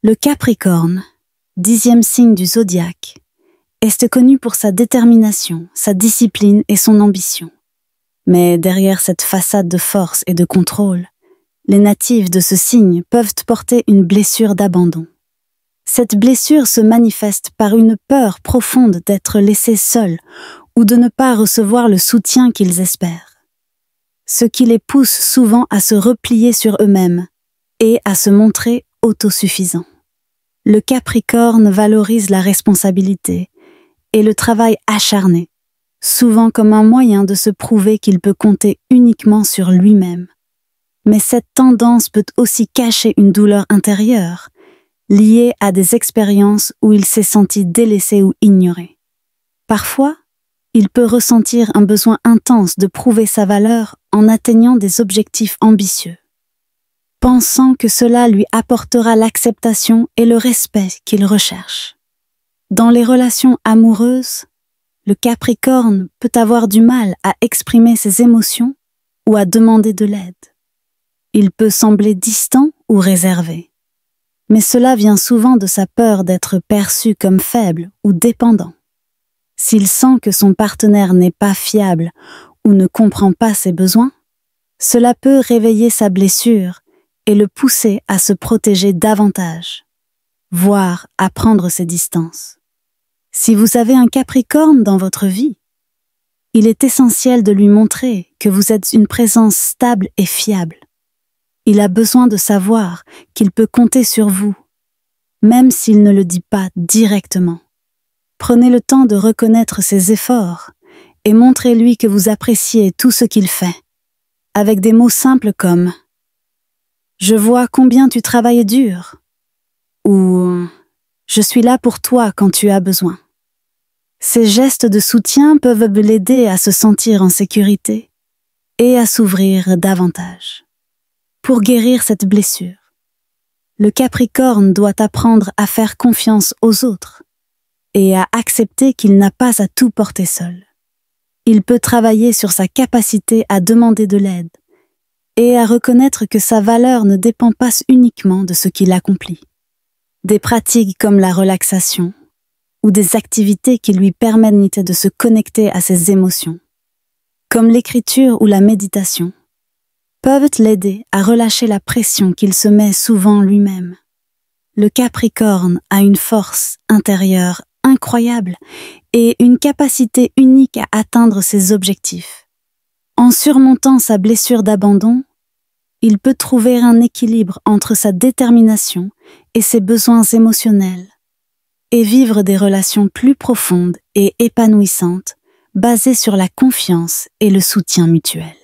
Le Capricorne, 10e signe du zodiaque, est connu pour sa détermination, sa discipline et son ambition. Mais derrière cette façade de force et de contrôle, les natifs de ce signe peuvent porter une blessure d'abandon. Cette blessure se manifeste par une peur profonde d'être laissés seuls ou de ne pas recevoir le soutien qu'ils espèrent. Ce qui les pousse souvent à se replier sur eux-mêmes et à se montrer autosuffisants. Le Capricorne valorise la responsabilité et le travail acharné, souvent comme un moyen de se prouver qu'il peut compter uniquement sur lui-même. Mais cette tendance peut aussi cacher une douleur intérieure, liée à des expériences où il s'est senti délaissé ou ignoré. Parfois, il peut ressentir un besoin intense de prouver sa valeur en atteignant des objectifs ambitieux, pensant que cela lui apportera l'acceptation et le respect qu'il recherche. Dans les relations amoureuses, le Capricorne peut avoir du mal à exprimer ses émotions ou à demander de l'aide. Il peut sembler distant ou réservé, mais cela vient souvent de sa peur d'être perçu comme faible ou dépendant. S'il sent que son partenaire n'est pas fiable ou ne comprend pas ses besoins, cela peut réveiller sa blessure et le pousser à se protéger davantage, voire à prendre ses distances. Si vous avez un Capricorne dans votre vie, il est essentiel de lui montrer que vous êtes une présence stable et fiable. Il a besoin de savoir qu'il peut compter sur vous, même s'il ne le dit pas directement. Prenez le temps de reconnaître ses efforts et montrez-lui que vous appréciez tout ce qu'il fait, avec des mots simples comme « Je vois combien tu travailles dur » ou « Je suis là pour toi quand tu as besoin ». Ces gestes de soutien peuvent l'aider à se sentir en sécurité et à s'ouvrir davantage. Pour guérir cette blessure, le Capricorne doit apprendre à faire confiance aux autres et à accepter qu'il n'a pas à tout porter seul. Il peut travailler sur sa capacité à demander de l'aide et à reconnaître que sa valeur ne dépend pas uniquement de ce qu'il accomplit. Des pratiques comme la relaxation ou des activités qui lui permettent de se connecter à ses émotions, comme l'écriture ou la méditation, peuvent l'aider à relâcher la pression qu'il se met souvent lui-même. Le Capricorne a une force intérieure incroyable et une capacité unique à atteindre ses objectifs. En surmontant sa blessure d'abandon, il peut trouver un équilibre entre sa détermination et ses besoins émotionnels et vivre des relations plus profondes et épanouissantes basées sur la confiance et le soutien mutuel.